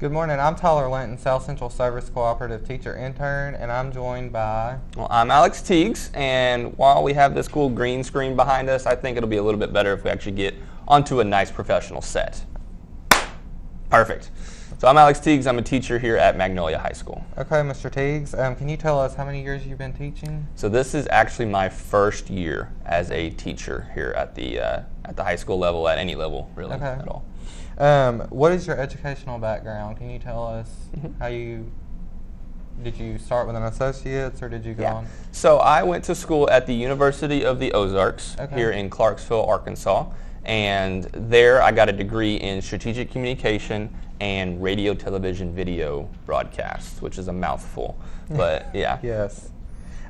Good morning. I'm Tyler Linton, South Central Service Cooperative Teacher Intern, and I'm joined by... Well, I'm Alix Tiegs, and while we have this cool green screen behind us, I think it'll be a little bit better if we actually get onto a nice professional set. Perfect. So I'm Alix Tiegs. I'm a teacher here at Magnolia High School. Okay, Mr. Tiegs, can you tell us how many years you've been teaching? So this is actually my first year as a teacher here at the high school level, at any level, really, at all. What is your educational background? Can you tell us how did you start with an associate's or did you go on? So I went to school at the University of the Ozarks here in Clarksville, Arkansas, and there I got a degree in strategic communication and radio, television, video broadcast, which is a mouthful, but yeah. Yes.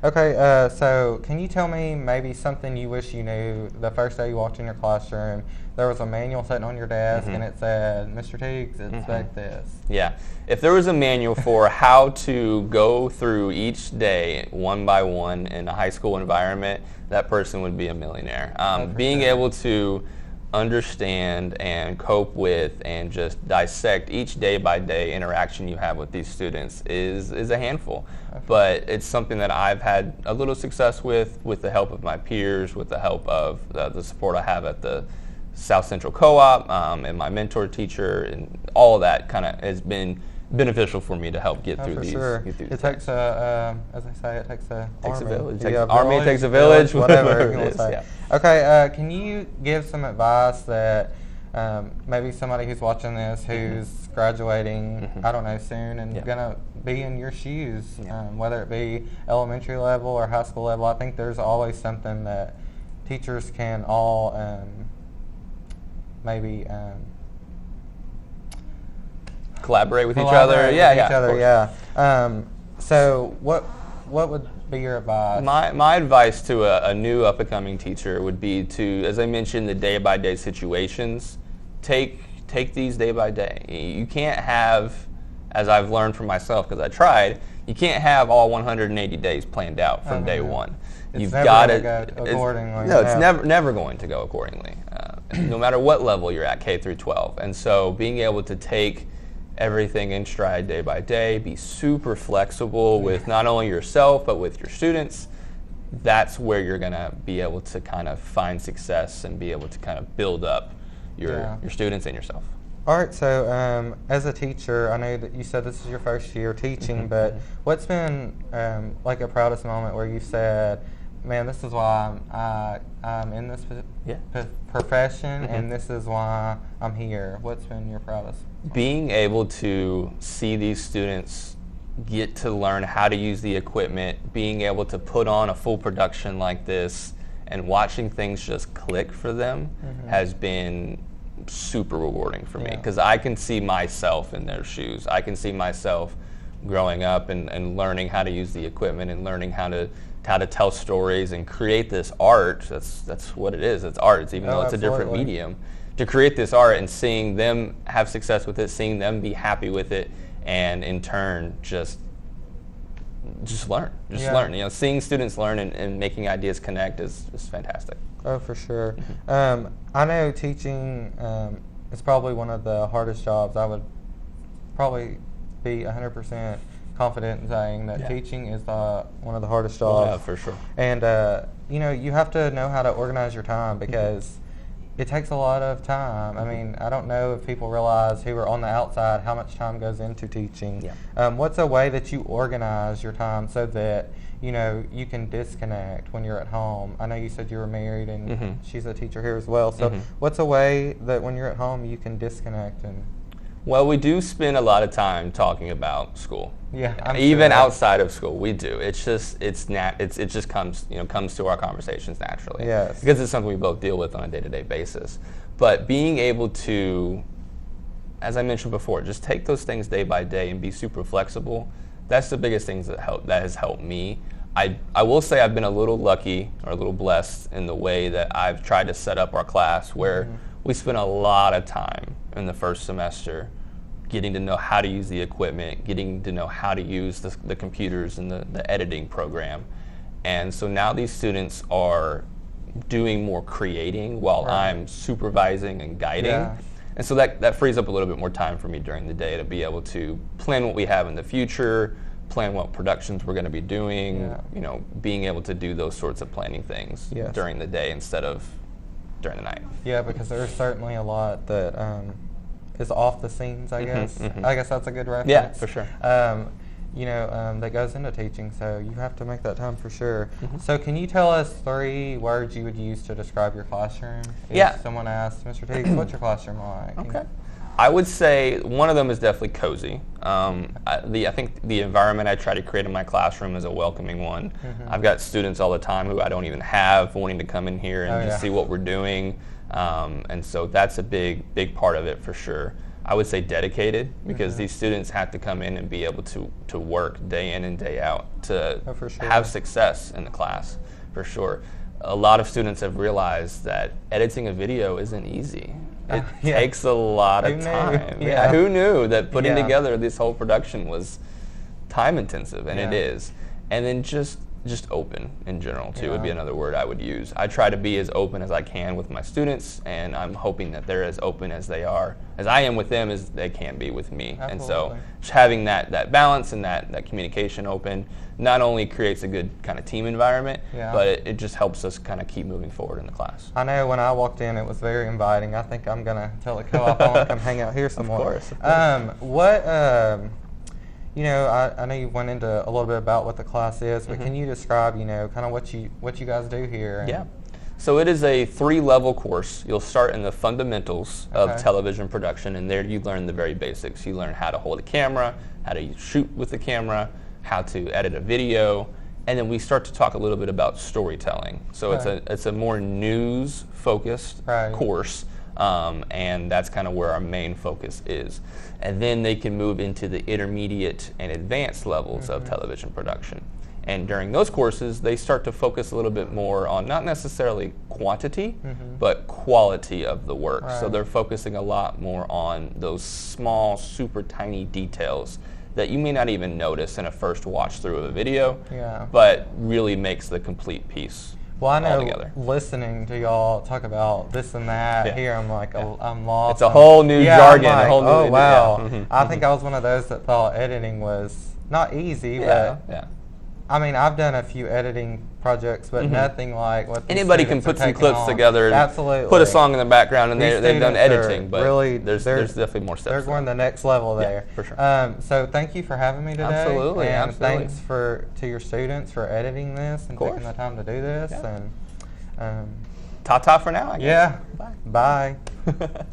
Okay, so can you tell me maybe something you wish you knew the first day you walked in your classroom? There was a manual sitting on your desk and it said, Mr. Tiegs, expect this. Yeah, if there was a manual for how to go through each day one by one in a high school environment, that person would be a millionaire. Being able to understand and cope with and just dissect each day by day interaction you have with these students is a handful. But it's something that I've had a little success with the help of my peers, with the help of the support I have at the South Central Co-op and my mentor teacher, and all of that kind of has been beneficial for me to help get through these. It takes a, as I say, it takes a village. It takes a village, whatever you want is, to say. Yeah. Okay, can you give some advice that maybe somebody who's watching this who's graduating, I don't know, soon and going to be in your shoes, whether it be elementary level or high school level? I think there's always something that teachers can all maybe collaborate with each other. So what would be your advice? My advice to a new up-and-coming teacher would be to, as I mentioned, the day-by-day situations. Take these day by day. You can't have, as I've learned from myself because I tried, you can't have all 180 days planned out from day one. You've got to go accordingly. It's never going to go accordingly, no matter what level you're at, K through 12. And so being able to take everything in stride day by day, be super flexible with not only yourself but with your students, that's where you're going to be able to kind of find success and be able to kind of build up your students and yourself. All right, so as a teacher, I know that you said this is your first year teaching, but what's been like a proudest moment where you said, man, this is why I'm in this profession and this is why I'm here? What's been your proudest? Being able to see these students get to learn how to use the equipment, being able to put on a full production like this, and watching things just click for them has been super rewarding for me, because I can see myself in their shoes. I can see myself growing up and learning how to use the equipment and learning how to tell stories and create this art. That's what it is. It's art. Even though it's a different medium. To create this art and seeing them have success with it, seeing them be happy with it, and in turn just learn. Learn. You know, seeing students learn and making ideas connect is fantastic. Oh, for sure. I know teaching is probably one of the hardest jobs. I would probably be 100% confident in saying that teaching is one of the hardest jobs. Yeah, for sure. And you know, you have to know how to organize your time because it takes a lot of time. I mean, I don't know if people realize who are on the outside how much time goes into teaching. What's a way that you organize your time so that, you know, you can disconnect when you're at home? I know you said you were married and she's a teacher here as well. So what's a way that when you're at home you can disconnect? Well, we do spend a lot of time talking about school. Yeah, even outside of school, we do. It's just it just comes to our conversations naturally. Yes, because it's something we both deal with on a day-to-day basis. But being able to, as I mentioned before, just take those things day by day and be super flexible. That's the biggest things that has helped me. I will say I've been a little lucky or a little blessed in the way that I've tried to set up our class where we spent a lot of time in the first semester getting to know how to use the equipment, getting to know how to use the computers and the editing program. And so now these students are doing more creating while I'm supervising and guiding. And so that frees up a little bit more time for me during the day to be able to plan what we have in the future, plan what productions we're going to be doing, being able to do those sorts of planning things during the day instead of during the night. Yeah, because there's certainly a lot that is off the scenes, I guess. I guess that's a good reference. Yeah, for sure. That goes into teaching, so you have to make that time for sure. So can you tell us 3 words you would use to describe your classroom? If someone asked, Mr. Tiegs, what's your classroom like? Okay. I would say one of them is definitely cozy. I think the environment I try to create in my classroom is a welcoming one. I've got students all the time who I don't even have wanting to come in here and just see what we're doing. And so that's a big part of it for sure. I would say dedicated, because these students have to come in and be able to work day in and day out to have success in the class, for sure. A lot of students have realized that editing a video isn't easy. It takes a lot of time. Who knew that putting together this whole production was time intensive, and it is. And then just open in general too would be another word I would use. I try to be as open as I can with my students, and I'm hoping that they're as open as I am with them as they can be with me. Absolutely. And so just having that balance and that communication open not only creates a good kind of team environment, but it just helps us kind of keep moving forward in the class. I know when I walked in it was very inviting. I think I'm going to tell the co-op I want to come hang out here some more. Of course. I know you went into a little bit about what the class is, but can you describe, kind of what you guys do here? Yeah. So it is a 3-level course. You'll start in the fundamentals of television production, and there you learn the very basics. You learn how to hold a camera, how to shoot with the camera, how to edit a video, and then we start to talk a little bit about storytelling. So it's a more news-focused course. And that's kind of where our main focus is. And then they can move into the intermediate and advanced levels of television production. And during those courses, they start to focus a little bit more on not necessarily quantity, but quality of the work. So they're focusing a lot more on those small, super tiny details that you may not even notice in a first watch through of a video, but really makes the complete piece. Well, I know listening to y'all talk about this and that here, I'm like, I'm lost. It's a whole new jargon. Like, a whole new wow. I think I was one of those that thought editing was not easy, but I mean, I've done a few editing projects, but nothing like what anybody can put some clips together and put a song in the background, and they've done editing. But really, there's definitely more steps. They're going the next level there. For sure. So thank you for having me today. Absolutely. And thanks to your students for editing this and taking the time to do this. And ta-ta for now, I guess. Yeah. Bye. Bye.